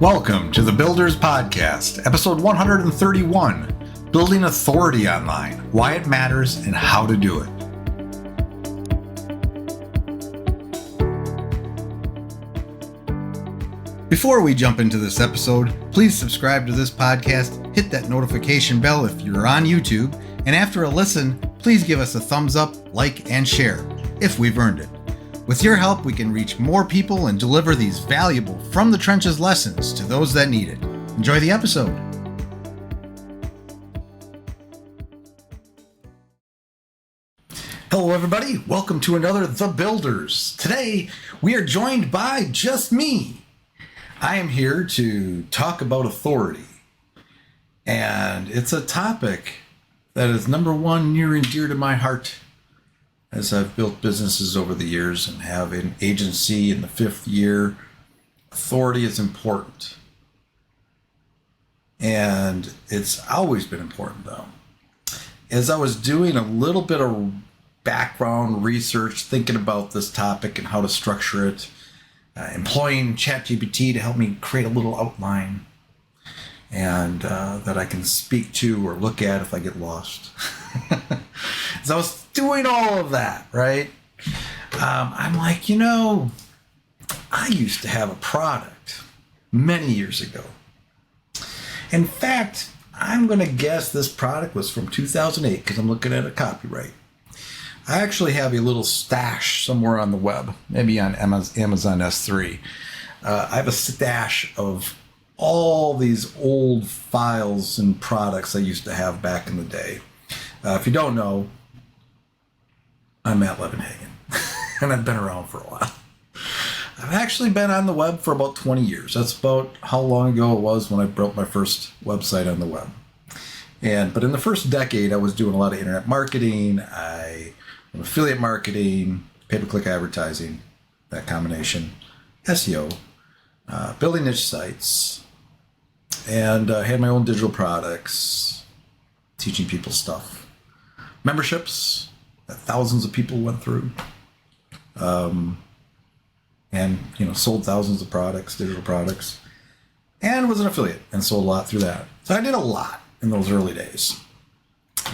Welcome to the Builders Podcast, episode 131, Building Authority Online, Why It Matters and How to Do It. Before we jump into this episode, please subscribe to this podcast, hit that notification bell if you're on YouTube, and after a listen, please give us a thumbs up, like, and share, if we've earned it. With your help, we can reach more people and deliver these valuable from the trenches lessons to those that need it. Enjoy the episode. Hello, everybody. Welcome to another The Builders. Today, we are joined by just me. I am here to talk about authority. And it's a topic that is number one near and dear to my heart. As I've built businesses over the years and have an agency in the 5th year, authority is important. And it's always been important, though. As I was doing a little bit of background research, thinking about this topic and how to structure it, employing ChatGPT to help me create a little outline and that I can speak to or look at if I get lost. So I was doing all of that, right? I'm like, I used to have a product many years ago. In fact, I'm going to guess this product was from 2008 because I'm looking at a copyright. I actually have a little stash somewhere on the web, maybe on Amazon S3. I have a stash of all these old files and products I used to have back in the day. If you don't know, I'm at Levenhagen, and I've been around for a while. I've actually been on the web for about 20 years. That's about how long ago it was when I built my first website on the web. But in the first decade, I was doing a lot of internet marketing, affiliate marketing, pay-per-click advertising, that combination, SEO, building niche sites, and had my own digital products, teaching people stuff, memberships that thousands of people went through, and sold thousands of products, digital products, and was an affiliate and sold a lot through that. So I did a lot in those early days.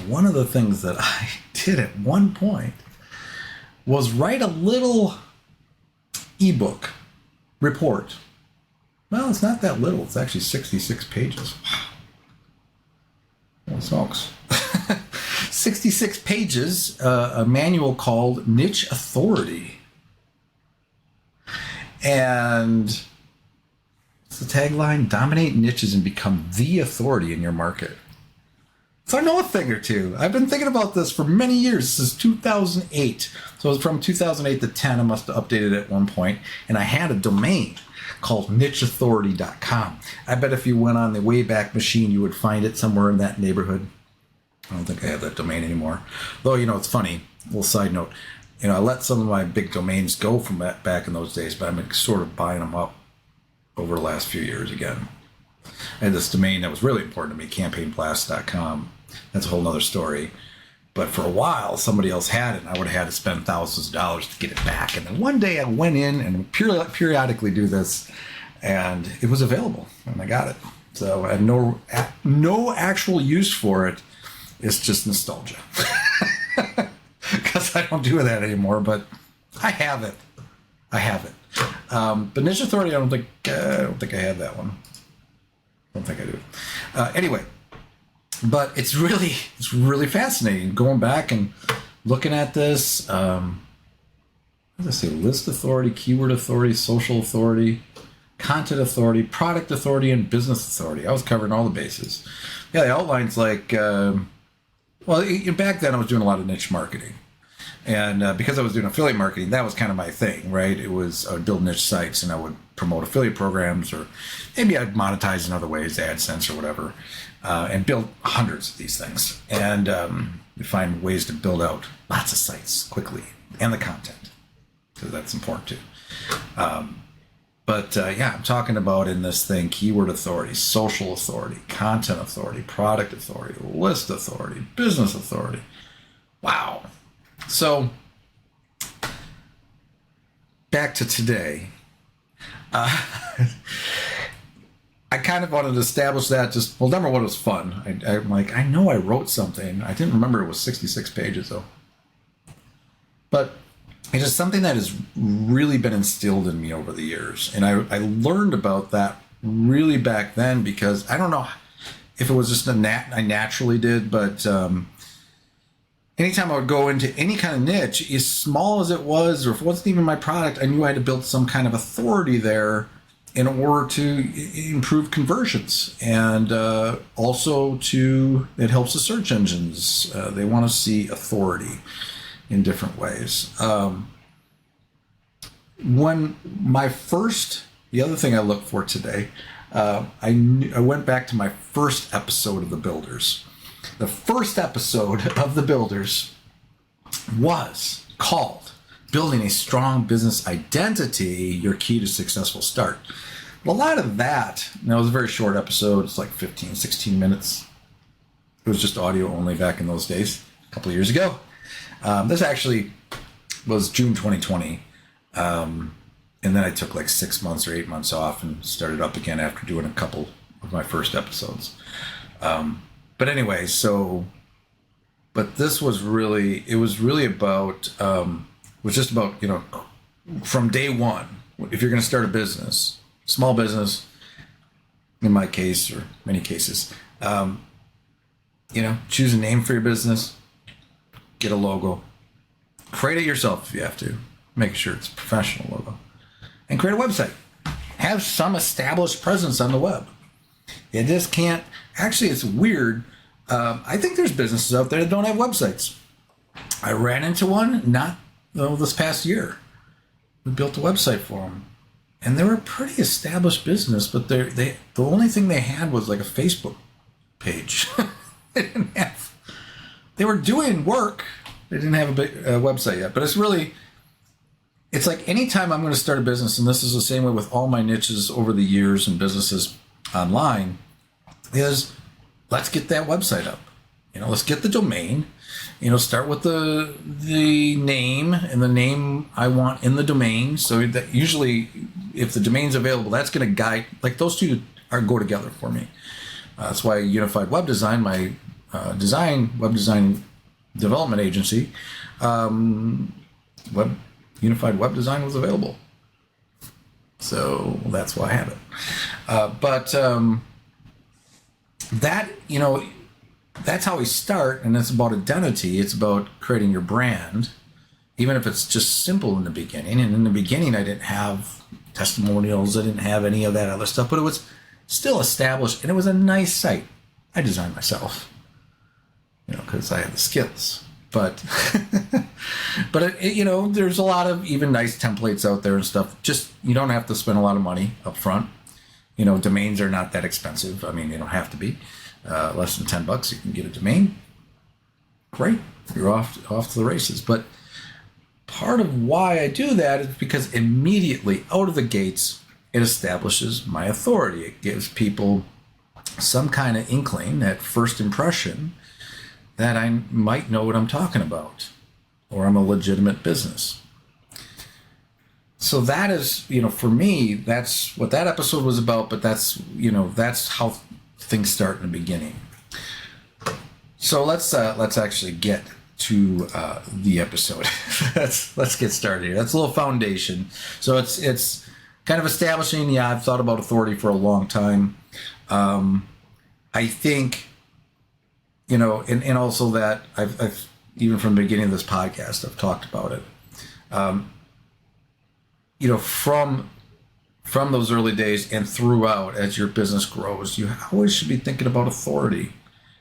One of the things that I did at one point was write a little ebook report. Well, it's not that little. It's actually 66 pages. Wow. Holy smokes. 66 pages, a manual called Niche Authority. And it's the tagline, dominate niches and become the authority in your market. So I know a thing or two. I've been thinking about this for many years. This is 2008. So it was from 2008 to 10. I must have updated it at one point. And I had a domain called nicheauthority.com. I bet if you went on the Wayback Machine, you would find it somewhere in that neighborhood. I don't think I have that domain anymore. Though, it's funny, a little side note. I let some of my big domains go from back in those days, but I'm sort of buying them up over the last few years again. I had this domain that was really important to me, campaignblast.com. That's a whole nother story. But for a while, somebody else had it, and I would have had to spend thousands of dollars to get it back. And then one day I went in and periodically do this, and it was available, and I got it. So I have no actual use for it. It's just nostalgia. Because I don't do that anymore, but I have it. But Niche Authority, I don't think I had that one. I don't think I do. Anyway, but it's really fascinating going back and looking at this. What did I say? List authority, keyword authority, social authority, content authority, product authority, and business authority. I was covering all the bases. Yeah, the outlines like. Back then I was doing a lot of niche marketing. And because I was doing affiliate marketing, that was kind of my thing, right? I would build niche sites and I would promote affiliate programs, or maybe I'd monetize in other ways, AdSense or whatever, and build hundreds of these things. And you find ways to build out lots of sites quickly, and the content, because that's important too. I'm talking about in this thing, keyword authority, social authority, content authority, product authority, list authority, business authority. Wow. So back to today. I kind of wanted to establish that. Just well, number one, it was fun. I'm like, I know I wrote something. I didn't remember it was 66 pages though. But it's just something that has really been instilled in me over the years, and I learned about that really back then because I don't know if it was just I naturally did, but anytime I would go into any kind of niche, as small as it was, or if it wasn't even my product, I knew I had to build some kind of authority there in order to improve conversions. And also it helps the search engines. They want to see authority in different ways. The other thing I look for today, I went back to my first episode of The Builders. The first episode of The Builders was called Building a Strong Business Identity, Your Key to Successful Start. But a lot of that, it was a very short episode. It's like 15, 16 minutes. It was just audio only back in those days, a couple of years ago. This actually was June 2020. And then I took like 6 months or 8 months off and started up again after doing a couple of my first episodes. But anyway, but this was really, it was really about, was just about, from day one, if you're going to start a business, small business, in my case, or many cases, choose a name for your business, get a logo, create it yourself if you have to, make sure it's a professional logo, and create a website. Have some established presence on the web. You just can't, actually it's weird. I think there's businesses out there that don't have websites. I ran into one this past year. We built a website for them. And they were a pretty established business, but the only thing they had was like a Facebook page. They were doing work. They didn't have a big website yet. But it's like anytime I'm going to start a business, and this is the same way with all my niches over the years and businesses online, is let's get that website up. Let's get the domain. Start with the name and the name I want in the domain. So that usually, if the domain's available, that's going to guide. Like those two go together for me. That's why Unified Web Design, my web design development agency, Unified Web Design was available. So that's why I have it. That's how we start, and it's about identity. It's about creating your brand, even if it's just simple in the beginning. And in the beginning, I didn't have testimonials. I didn't have any of that other stuff, but it was still established, and it was a nice site. I designed myself, because I have the skills. But there's a lot of even nice templates out there and stuff. Just, you don't have to spend a lot of money up front. Domains are not that expensive. I mean, they don't have to be. Less than $10, you can get a domain. Great, you're off to the races. But part of why I do that is because immediately out of the gates, it establishes my authority. It gives people some kind of inkling, that first impression, that I might know what I'm talking about, or I'm a legitimate business. So that is, for me, that's what that episode was about. But that's how things start in the beginning. So let's actually get to the episode. let's get started here. That's a little foundation. So it's kind of establishing. Yeah, I've thought about authority for a long time. I think, and also that I've even from the beginning of this podcast, I've talked about it. From those early days and throughout, as your business grows, you always should be thinking about authority,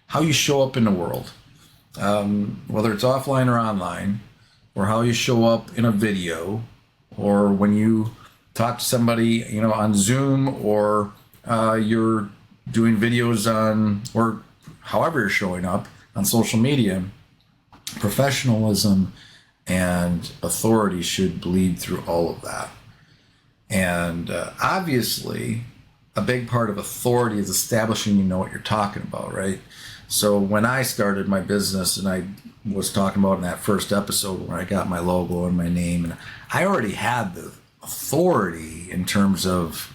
how you show up in the world, whether it's offline or online, or how you show up in a video, or when you talk to somebody, on Zoom, or you're doing videos on, or however you're showing up on social media. Professionalism and authority should bleed through all of that. And obviously, a big part of authority is establishing you know what you're talking about, right? So when I started my business, and I was talking about in that first episode where I got my logo and my name, and I already had the authority in terms of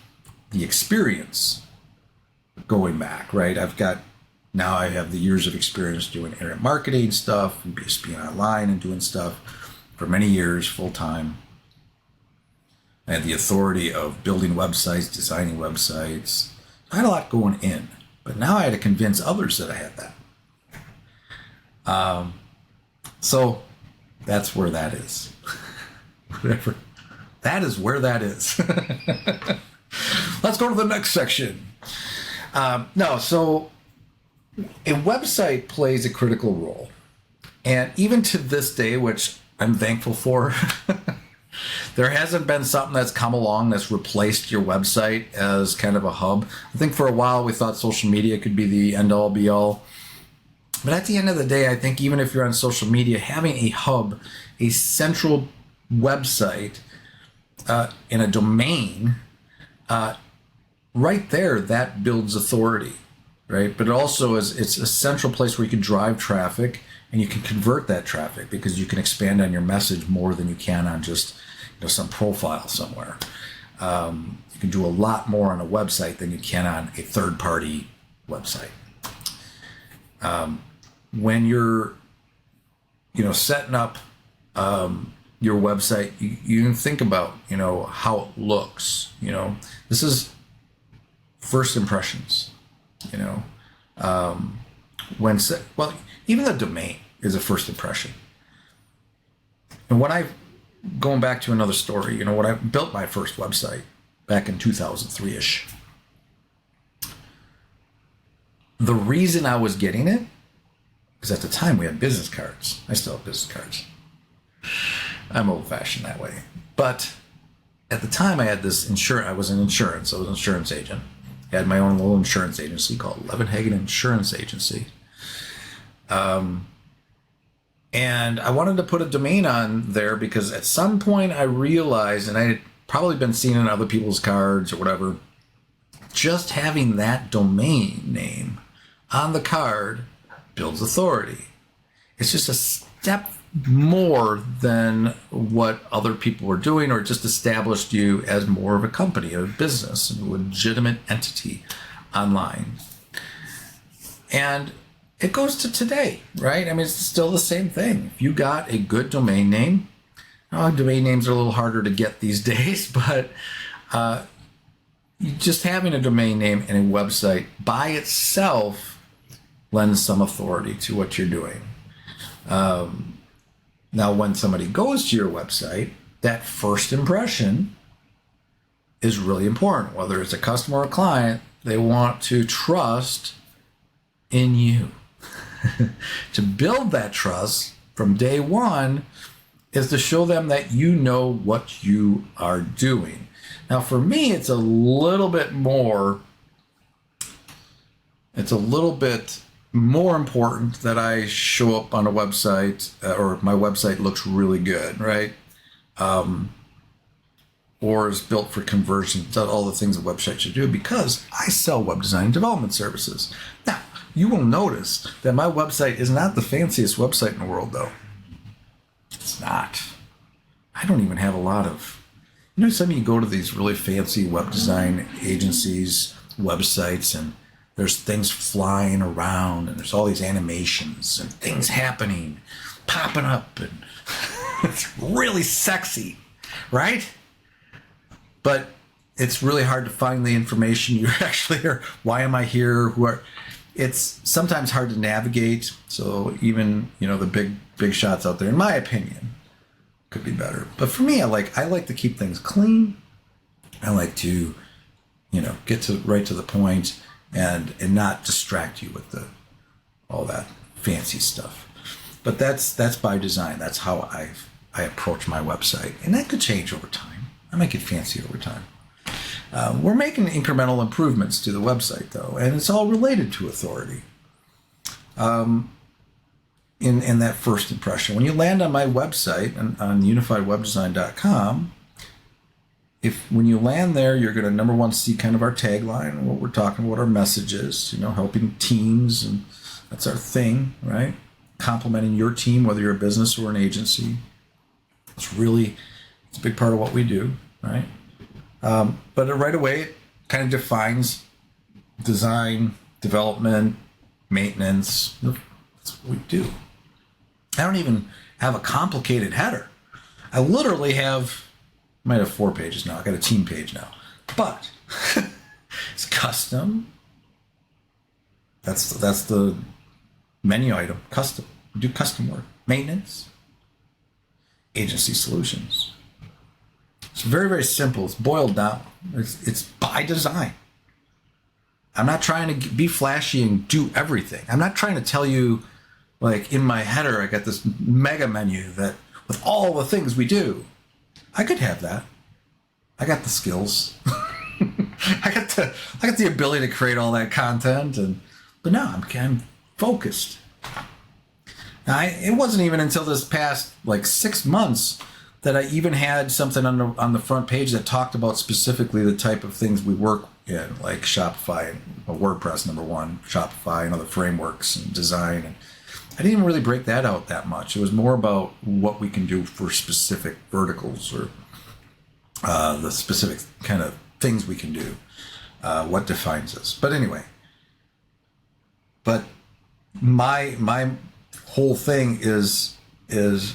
the experience. going back, right? Now I have the years of experience doing internet marketing stuff, and just being online and doing stuff for many years, full time. I had the authority of building websites, designing websites. I had a lot going in, but now I had to convince others that I had that. So that's where that is. Whatever. That is where that is. Let's go to the next section. So a website plays a critical role. And even to this day, which I'm thankful for, there hasn't been something that's come along that's replaced your website as kind of a hub. I think for a while we thought social media could be the end-all be-all. But at the end of the day, I think even if you're on social media, having a hub, a central website, in a domain, right there, that builds authority, right? But it also it's a central place where you can drive traffic and you can convert that traffic because you can expand on your message more than you can on just some profile somewhere. You can do a lot more on a website than you can on a third-party website. When you're setting up your website, you can think about how it looks. This is first impressions. Even the domain is a first impression. And going back to another story, when I built my first website back in 2003-ish, the reason I was getting it is at the time we had business cards. I still have business cards. I'm old-fashioned that way. But at the time I had this insurance. I was an insurance agent. I had my own little insurance agency called Levenhagen Insurance Agency. And I wanted to put a domain on there because at some point I realized, and I had probably been seeing in other people's cards or whatever, just having that domain name on the card builds authority. It's just a step more than what other people were doing, or just established you as more of a company, a business, a legitimate entity online. And it goes to today, right? I mean, it's still the same thing. If you got a good domain name, domain names are a little harder to get these days, but just having a domain name and a website by itself lends some authority to what you're doing. Now, when somebody goes to your website, that first impression is really important. Whether it's a customer or a client, they want to trust in you. To build that trust from day one is to show them that you know what you are doing. Now, for me, it's a little bit more important that I show up on a website or my website looks really good, right? Or is built for conversion, all the things a website should do, because I sell web design and development services. Now, you will notice that my website is not the fanciest website in the world, though. It's not. I don't even have a lot of, some of you go to these really fancy web design agencies, websites, and there's things flying around, and there's all these animations and things happening, popping up, and it's really sexy, right? But it's really hard to find the information you actually are. Why am I here? It's sometimes hard to navigate. So even, the big shots out there, in my opinion, could be better. But for me, I like to keep things clean. I like to, get right to the point and not distract you with all that fancy stuff. But that's by design. That's how I approach my website. And that could change over time. I make it fancy over time. We're making incremental improvements to the website, though, and it's all related to authority. In that first impression, when you land on my website on unifiedwebdesign.com, when you land there, you're going to, number one, see kind of our tagline, what we're talking, what our message is, helping teams, and that's our thing, right? Complementing your team, whether you're a business or an agency. It's a big part of what we do, right? But right away, it kind of defines design, development, maintenance. That's what we do. I don't even have a complicated header. I literally might have 4 pages now. I got a team page now. But it's custom. That's the menu item. Custom. We do custom work. Maintenance. Agency solutions. It's very, very simple. It's boiled down. It's by design. I'm not trying to be flashy and do everything. I'm not trying to tell you, like, in my header, I got this mega menu that with all the things we do. I could have that. I got the skills. I got the ability to create all that content, but no, I'm focused. Now, it wasn't even until this past 6 months that I even had something on the front page that talked about specifically the type of things we work in, like Shopify, WordPress #1, Shopify, and other frameworks and design. And I didn't even really break that out that much. It was more about what we can do for specific verticals or the specific kind of things we can do, what defines us. But anyway, my whole thing is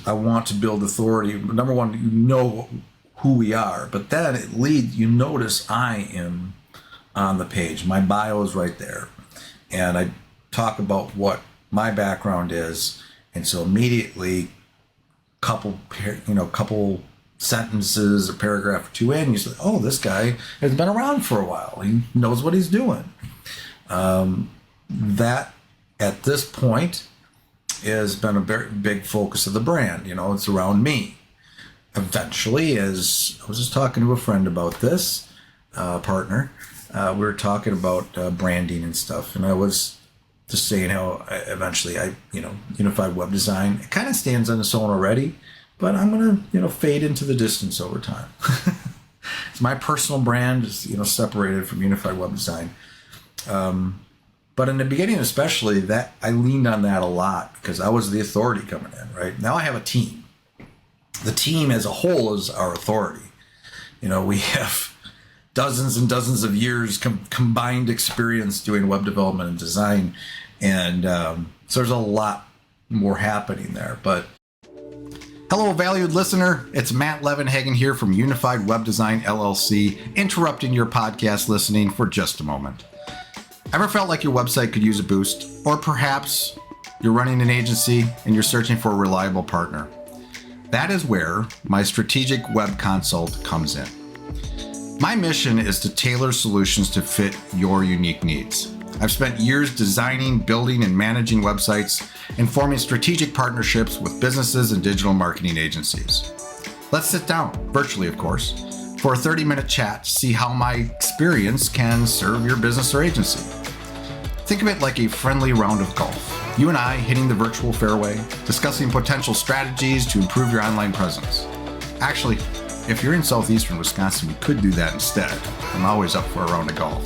I want to build authority. Number one, you know who we are, but then you notice I am on the page. My bio is right there. And I talk about what my background is. And so immediately couple sentences, a paragraph or 2 in, you say, oh, this guy has been around for a while. He knows what he's doing. That at this point has been a very big focus of the brand. It's around me. Eventually, as I was just talking to a friend about this, partner, we were talking about branding and stuff, and I was just saying how eventually unified web design, it kind of stands on its own already, but I'm gonna fade into the distance over time. It's my personal brand is separated from unified web design. But in the beginning, especially, that I leaned on that a lot because I was the authority coming in. Right now, I have a team. The team as a whole is our authority. We have dozens and dozens of years combined experience doing web development and design, and so there's a lot more happening there. But hello, valued listener. It's Matt Levenhagen here from Unified Web Design LLC, interrupting your podcast listening for just a moment. Ever felt like your website could use a boost? Or perhaps you're running an agency and you're searching for a reliable partner? That is where my strategic web consult comes in. My mission is to tailor solutions to fit your unique needs. I've spent years designing, building, and managing websites and forming strategic partnerships with businesses and digital marketing agencies. Let's sit down, virtually of course, for a 30-minute chat to see how my experience can serve your business or agency. Think of it like a friendly round of golf. You and I hitting the virtual fairway, discussing potential strategies to improve your online presence. Actually, if you're in southeastern Wisconsin, we could do that instead. I'm always up for a round of golf.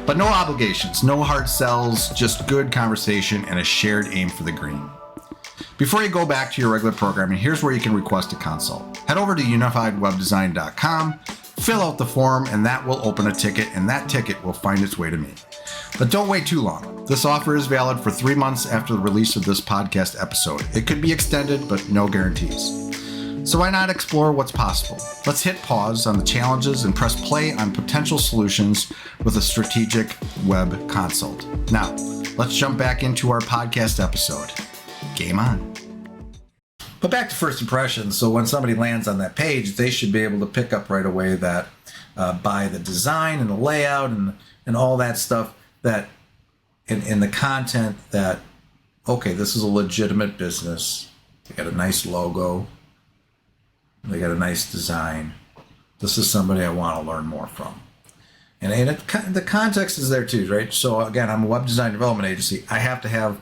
But no obligations, no hard sells, just good conversation and a shared aim for the green. Before you go back to your regular programming, here's where you can request a consult. Head over to unifiedwebdesign.com, fill out the form, and that will open a ticket, and that ticket will find its way to me. But don't wait too long. This offer is valid for 3 months after the release of this podcast episode. It could be extended, but no guarantees. So why not explore what's possible? Let's hit pause on the challenges and press play on potential solutions with a strategic web consult. Now, let's jump back into our podcast episode. Game on. But back to first impressions. So when somebody lands on that page, they should be able to pick up right away that by the design and the layout and all that stuff, that in the content, that, okay, this is a legitimate business. They got a nice logo. They got a nice design. This is somebody I want to learn more from. And the context is there too, right? So again, I'm a web design development agency. I have to have,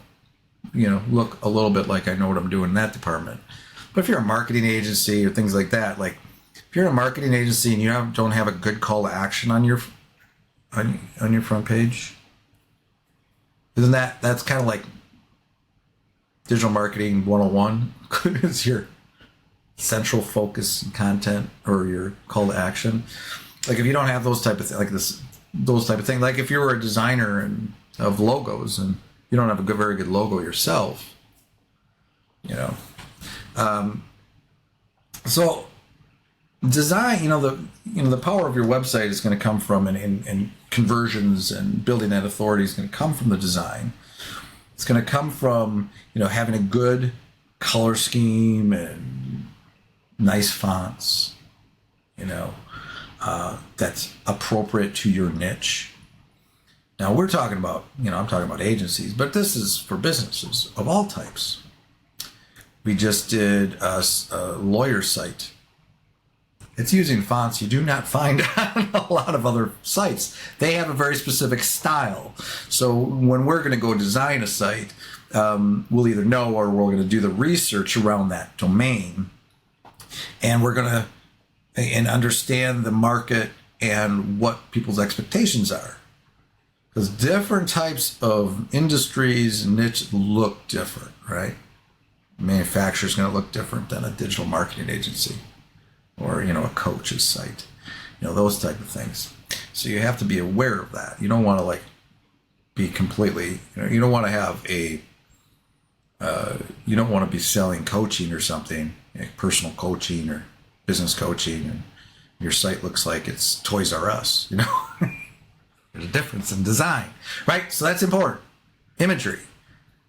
look a little bit like I know what I'm doing in that department. But if you're a marketing agency or things like that, like if you're a marketing agency and you don't have a good call to action on your front page, isn't that's kind of like digital marketing 101? It's your central focus and content or your call to action. Like if you don't have those type of things, like this those type of things. Like if you were a designer of logos and you don't have a very good logo yourself, so design, the power of your website is going to come from and conversions and building that authority is going to come from the design. It's going to come from, having a good color scheme and nice fonts, that's appropriate to your niche. Now we're talking about, I'm talking about agencies, but this is for businesses of all types. We just did a lawyer site. It's using fonts you do not find on a lot of other sites. They have a very specific style. So when we're going to go design a site, we'll either know or we're going to do the research around that domain. And we're going to understand the market and what people's expectations are. Because different types of industries and niche look different, right? Manufacturer is going to look different than a digital marketing agency or, a coach's site, those type of things. So you have to be aware of that. You don't want to be completely, you don't want to have you don't want to be selling coaching or something, like personal coaching or business coaching, and your site looks like it's Toys R Us, There's a difference in design, right? So that's important. Imagery,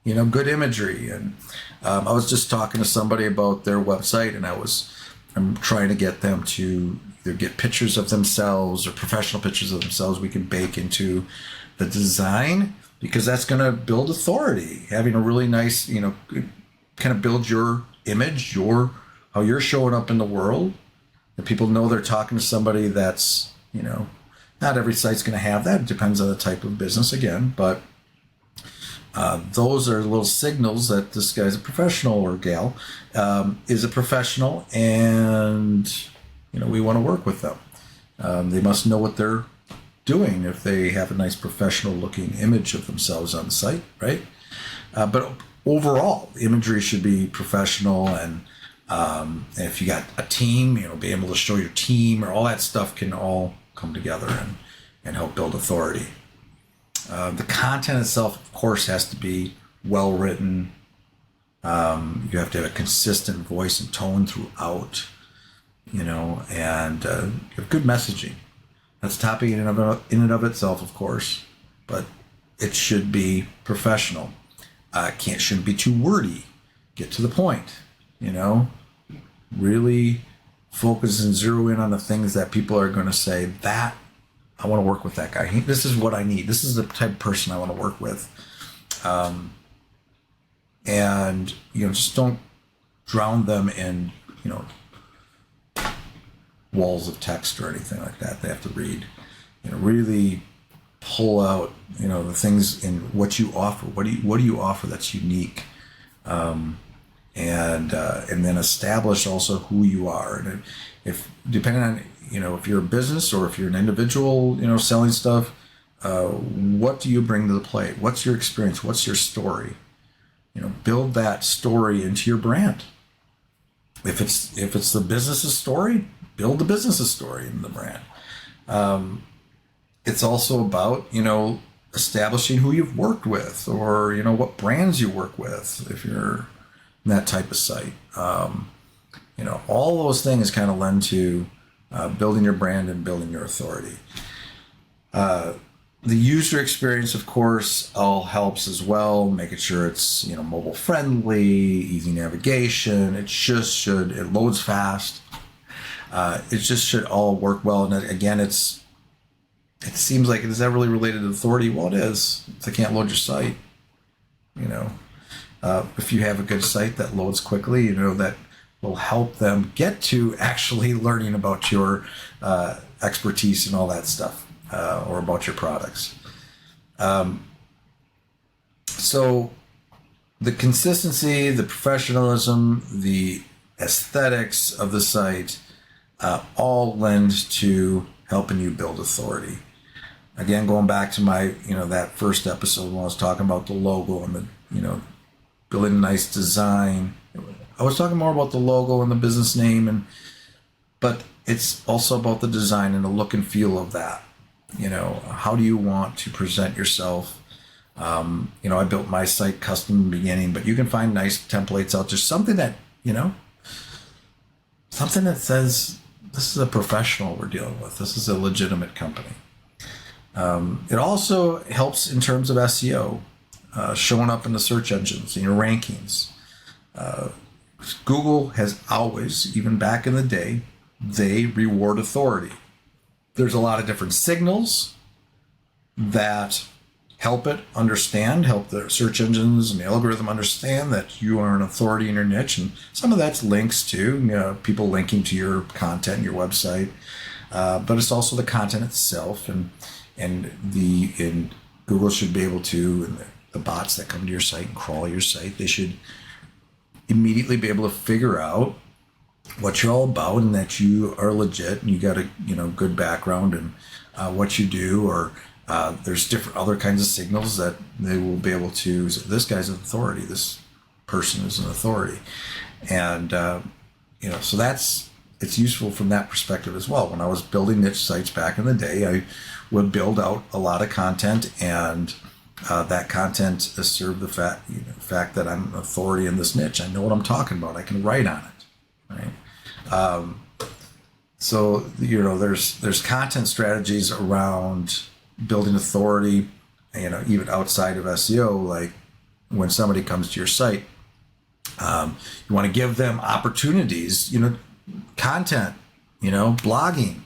good imagery. And I was just talking to somebody about their website, and I'm trying to get them to either get pictures of themselves or professional pictures of themselves we can bake into the design, because that's going to build authority. Having a really nice, kind of build your image, how you're showing up in the world, that people know they're talking to somebody that's, not every site's going to have that. It depends on the type of business again, but those are little signals that this guy's a professional or gal is a professional, and we want to work with them. They must know what they're doing if they have a nice professional looking image of themselves on the site, right? But overall, imagery should be professional, and if you got a team, be able to show your team, or all that stuff can all come together and help build authority. The content itself, of course, has to be well written. You have to have a consistent voice and tone throughout, and have good messaging. That's a topic in and of itself, of course, but it should be professional. Shouldn't be too wordy. Get to the point, really focus and zero in on the things that people are going to say, that I want to work with that guy. This is what I need. This is the type of person I want to work with. And, just don't drown them in, walls of text or anything like that. They have to read, really pull out, the things in what you offer. What do you offer that's unique? And then establish also who you are. And if depending on, if you're a business or if you're an individual, selling stuff, what do you bring to the plate? What's your experience? What's your story? Build that story into your brand. If it's the business's story, build the business's story in the brand. It's also about, establishing who you've worked with, or, what brands you work with if you're in that type of site. All those things kind of lend to building your brand and building your authority. The user experience, of course, all helps as well, making sure it's, mobile friendly, easy navigation. It loads fast. It just should all work well. And again, it seems like, is that really related to authority? Well, it is. They can't load your site. If you have a good site that loads quickly, that will help them get to actually learning about your expertise and all that stuff, or about your products. So the consistency, the professionalism, the aesthetics of the site all lend to helping you build authority. Again, going back to my, that first episode when I was talking about the logo and the, building a nice design. I was talking more about the logo and the business name, but it's also about the design and the look and feel of that. How do you want to present yourself? I built my site custom in the beginning, but you can find nice templates out there. Something that, something that says this is a professional we're dealing with. This is a legitimate company. It also helps in terms of SEO, showing up in the search engines, in your rankings. Google has always, even back in the day, they reward authority. There's a lot of different signals that help the search engines and the algorithm understand that you are an authority in your niche. And some of that's links to, people linking to your content, your website. But it's also the content itself. And Google should be able to, and the bots that come to your site and crawl your site, they should immediately be able to figure out what you're all about and that you are legit and you got a good background and what you do, or there's different other kinds of signals that they will be able to say, this guy's an authority, this person is an authority. And so it's useful from that perspective as well. When I was building niche sites back in the day, I would build out a lot of content, and that content served the fact that I'm an authority in this niche. I know what I'm talking about. I can write on it, right? So there's content strategies around building authority, even outside of SEO. Like when somebody comes to your site, you want to give them opportunities, content, blogging.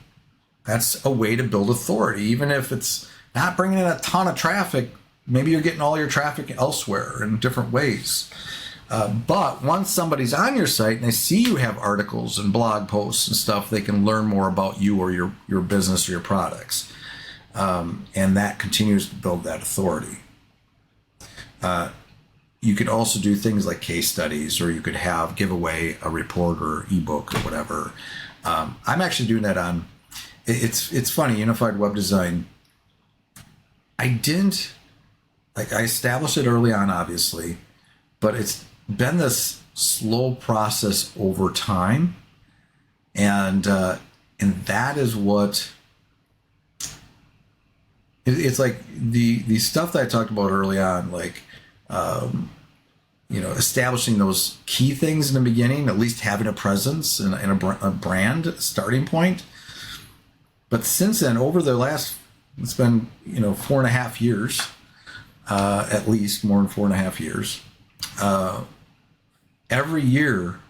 That's a way to build authority, even if it's not bringing in a ton of traffic. Maybe you're getting all your traffic elsewhere in different ways. But once somebody's on your site and they see you have articles and blog posts and stuff, they can learn more about you or your business or your products. And that continues to build that authority. You could also do things like case studies, or you could give away a report or ebook or whatever. I'm actually doing that on, it's funny, Unified Web Design. I established it early on, obviously, but it's been this slow process over time. And that is what, it's like the stuff that I talked about early on, like, establishing those key things in the beginning, at least having a presence and a brand starting point. But since then, over the last, it's been, 4.5 years, at least more than 4.5 years. Every year,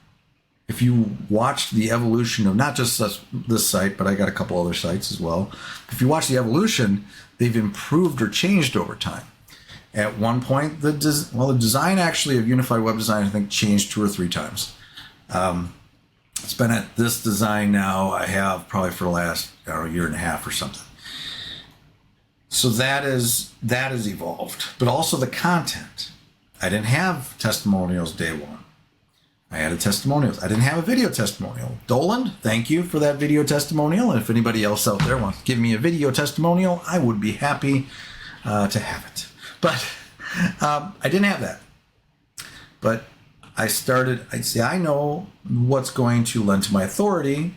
if you watch the evolution of not just this site, but I got a couple other sites as well. If you watch the evolution, they've improved or changed over time. At one point, the design actually of Unified Web Design, I think, changed 2 or 3 times. It's been at this design now, I have probably for the last year and a half or something. So that is evolved, but also the content. I didn't have testimonials day one. I added testimonials. I didn't have a video testimonial. Dolan, thank you for that video testimonial. And if anybody else out there wants to give me a video testimonial, I would be happy to have it. But I didn't have that. But I know what's going to lend to my authority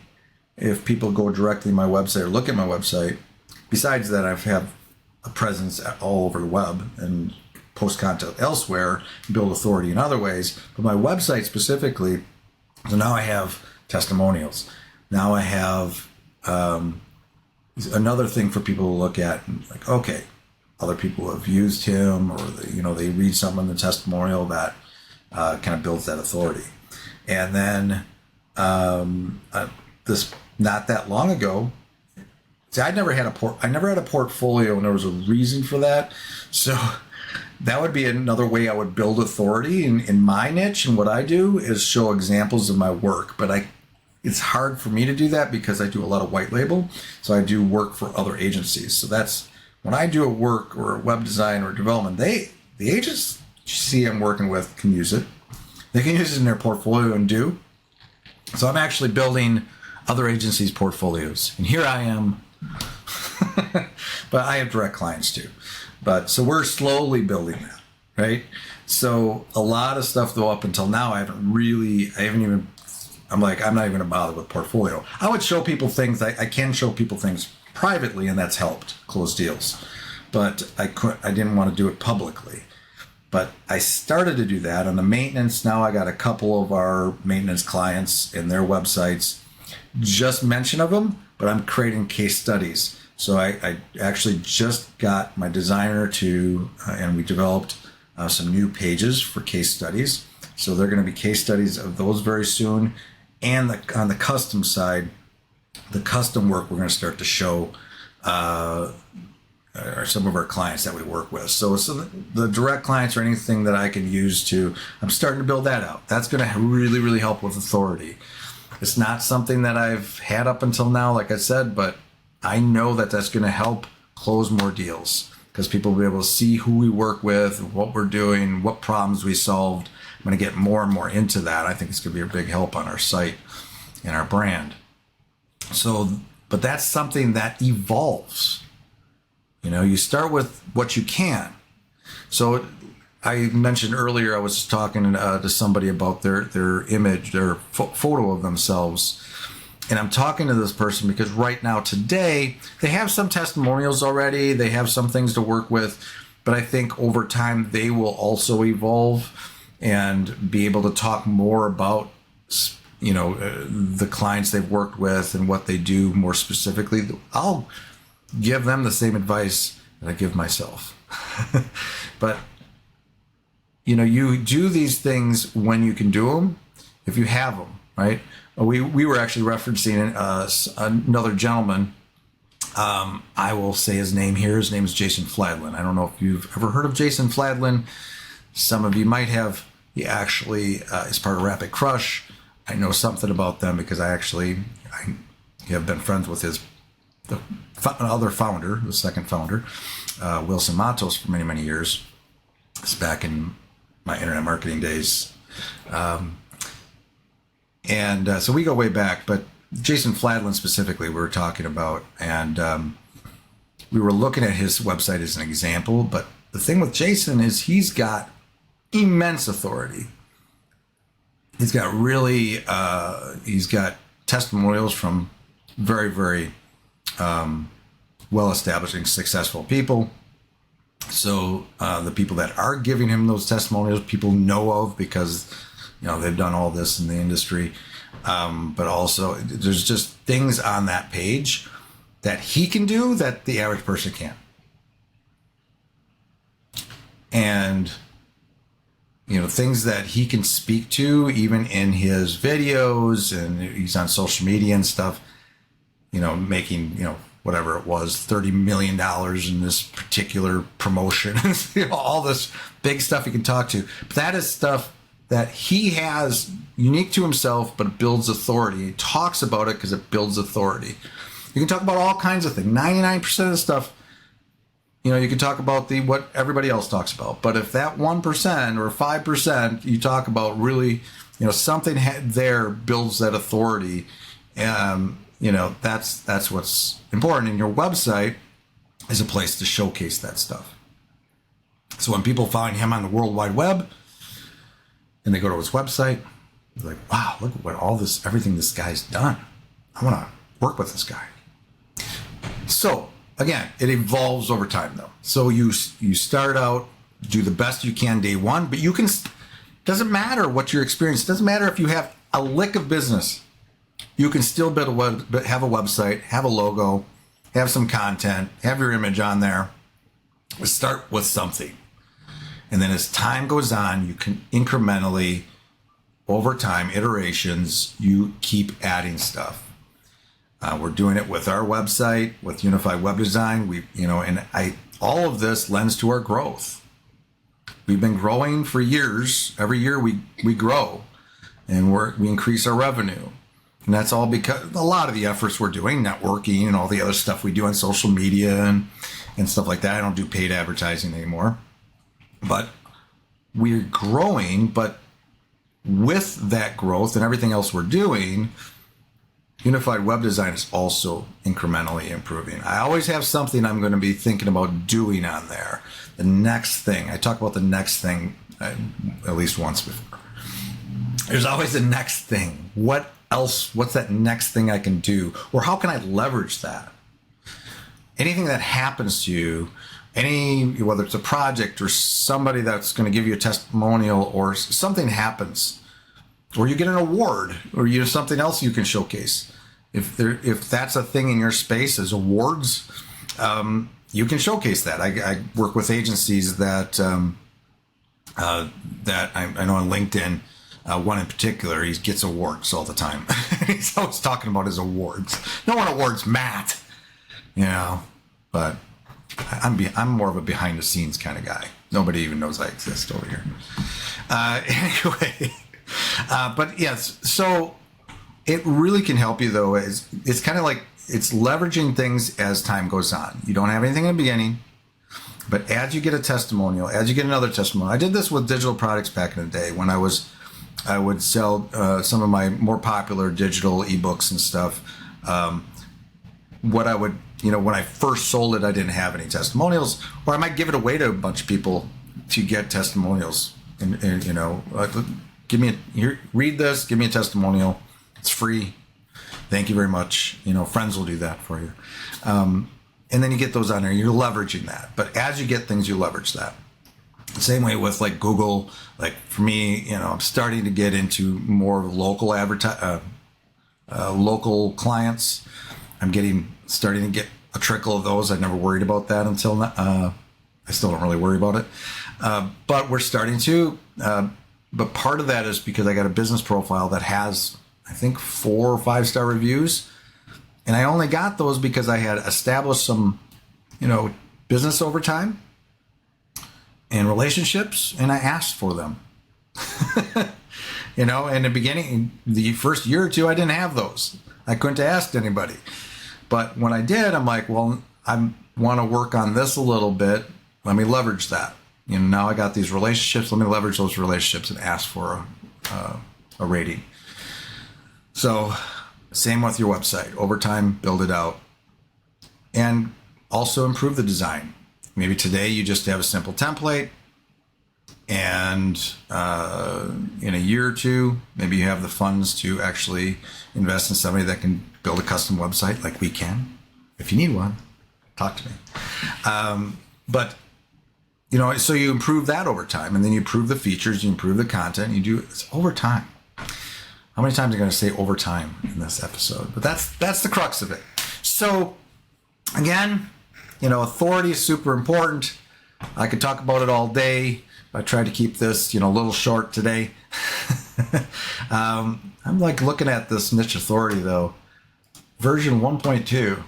if people go directly to my website or look at my website. Besides that, I have a presence all over the web and post content elsewhere, build authority in other ways. But my website specifically, so now I have testimonials. Now I have another thing for people to look at, and like, okay, other people have used him, or they read something in the testimonial that kind of builds that authority. And then this not that long ago, see, I never had a portfolio, and there was a reason for that. So that would be another way I would build authority in my niche. And what I do is show examples of my work, but it's hard for me to do that because I do a lot of white label. So I do work for other agencies. So that's when I do a work or a web design or development, the agency I'm working with can use it. They can use it in their portfolio and do. So I'm actually building other agencies' portfolios. And here I am. But I have direct clients too. So we're slowly building that, right? So a lot of stuff, though, up until now, I'm not even going to bother with portfolio. I would show people things. I can show people things privately, and that's helped close deals. But I didn't want to do it publicly. But I started to do that on the maintenance. Now I got a couple of our maintenance clients in their websites, just mention of them, but I'm creating case studies. So I actually just got my designer to, and we developed some new pages for case studies. So they're going to be case studies of those very soon. And on the custom side, the custom work we're going to start to show are some of our clients that we work with. So the direct clients or anything that I can use I'm starting to build that out. That's going to really, really help with authority. It's not something that I've had up until now, like I said, but I know that that's going to help close more deals because people will be able to see who we work with, what we're doing, what problems we solved. I'm going to get more and more into that. I think it's going to be a big help on our site and our brand. So, but that's something that evolves. You start with what you can. So I mentioned earlier, I was talking to somebody about their image, their photo of themselves. And I'm talking to this person because right now, today, they have some testimonials already. They have some things to work with. But I think over time, they will also evolve and be able to talk more about, the clients they've worked with and what they do more specifically. I'll give them the same advice that I give myself. But, you do these things when you can do them, if you have them, right? We were actually referencing another gentleman. I will say his name here. His name is Jason Fladlin. I don't know if you've ever heard of Jason Fladlin. Some of you might have. He actually is part of Rapid Crush. I know something about them because I have been friends with the other founder, the second founder, Wilson Matos, for many, many years. It's back in my internet marketing days. So we go way back, but Jason Fladlin specifically we were talking about, and we were looking at his website as an example. But the thing with Jason is he's got immense authority. He's got he's got testimonials from very, very well-established and successful people. So the people that are giving him those testimonials, people know of because they've done all this in the industry. But also, there's just things on that page that he can do that the average person can't. And things that he can speak to even in his videos, and he's on social media and stuff, making, whatever it was, $30 million in this particular promotion, all this big stuff he can talk to. But that is stuff that he has unique to himself, but it builds authority. He talks about it because it builds authority. You can talk about all kinds of things. 99% of the stuff, you can talk about what everybody else talks about. But if that 1% or 5% you talk about really, something there builds that authority, that's what's important. And your website is a place to showcase that stuff. So when people find him on the World Wide Web and they go to his website, they're like, wow, look at everything this guy's done. I want to work with this guy. So again, it evolves over time though. So you start out, do the best you can day one, but doesn't matter what your experience, doesn't matter if you have a lick of business. You can still have a website, have a logo, have some content, have your image on there. Start with something. And then as time goes on, you can incrementally, over time, iterations, you keep adding stuff. We're doing it with our website, with Unified Web Design. All of this lends to our growth. We've been growing for years. Every year we grow, and we increase our revenue. And that's all because a lot of the efforts we're doing, networking and all the other stuff we do on social media and stuff like that. I don't do paid advertising anymore. But we're growing, but with that growth and everything else we're doing, Unified Web Design is also incrementally improving. I always have something I'm going to be thinking about doing on there. The next thing. I talk about the next thing at least once before. There's always the next thing. What else? What's that next thing I can do? Or how can I leverage that? anything that happens to you, whether it's a project or somebody that's going to give you a testimonial, or something happens, or you get an award, or you have something else you can showcase. If that's a thing in your space as awards, you can showcase that. I work with agencies that I know on LinkedIn. One in particular, he gets awards all the time. He's always talking about his awards. No one awards Matt, but I'm more of a behind the scenes kind of guy. Nobody even knows I exist over here. Anyway, but yes, so it really can help you though. It's kind of like it's leveraging things as time goes on. You don't have anything in the beginning, but as you get a testimonial, as you get another testimonial. I did this with digital products back in the day when I would sell some of my more popular digital ebooks and stuff. What I would, when I first sold it, I didn't have any testimonials, or I might give it away to a bunch of people to get testimonials. And read this, give me a testimonial. It's free. Thank you very much. Friends will do that for you. And then you get those on there. You're leveraging that. But as you get things, you leverage that. Same way with like Google. Like for me, I'm starting to get into more local local clients. I'm starting to get a trickle of those. I never worried about that until now. I still don't really worry about it. But we're starting to. But part of that is because I got a business profile that has, I think, 4 or 5 star reviews. And I only got those because I had established some, business over time and relationships, and I asked for them. In the beginning, the first year or two, I didn't have those. I couldn't ask anybody. But when I did, I'm like, well, I want to work on this a little bit. Let me leverage that. Now I got these relationships. Let me leverage those relationships and ask for a rating. So same with your website. Over time, build it out. And also improve the design. Maybe today you just have a simple template. And in a year or two, maybe you have the funds to actually invest in somebody that can build a custom website like we can. If you need one, talk to me. So you improve that over time, and then you improve the features, you improve the content, you do it over time. How many times am I going to say over time in this episode? But that's the crux of it. So again, authority is super important. I could talk about it all day. I tried to keep this, a little short today. I'm like looking at this niche authority though. Version 1.2.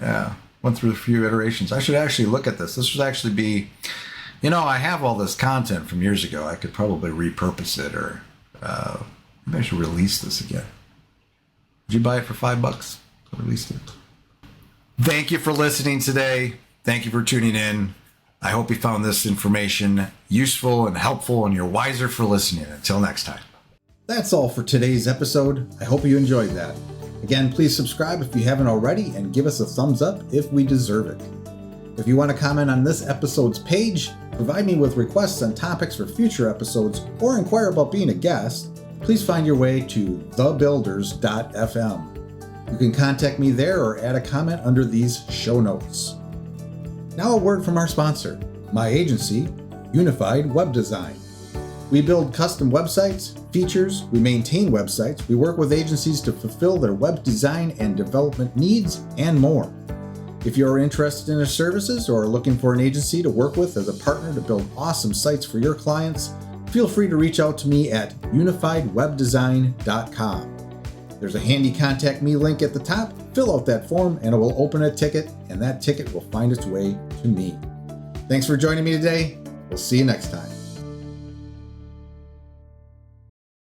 Yeah, went through a few iterations. I should actually look at this. This would actually be, I have all this content from years ago. I could probably repurpose it, or maybe I should release this again. Did you buy it for $5? I released it. Thank you for listening today. Thank you for tuning in. I hope you found this information useful and helpful, and you're wiser for listening. Until next time. That's all for today's episode. I hope you enjoyed that. Again, please subscribe if you haven't already, and give us a thumbs up if we deserve it. If you want to comment on this episode's page, provide me with requests on topics for future episodes, or inquire about being a guest, please find your way to thebuilders.fm. You can contact me there or add a comment under these show notes. Now a word from our sponsor, my agency, Unified Web Design. We build custom websites, features, we maintain websites, we work with agencies to fulfill their web design and development needs, and more. If you are interested in our services or are looking for an agency to work with as a partner to build awesome sites for your clients, feel free to reach out to me at unifiedwebdesign.com. There's a handy contact me link at the top. Fill out that form and it will open a ticket, and that ticket will find its way to me. Thanks for joining me today. We'll see you next time.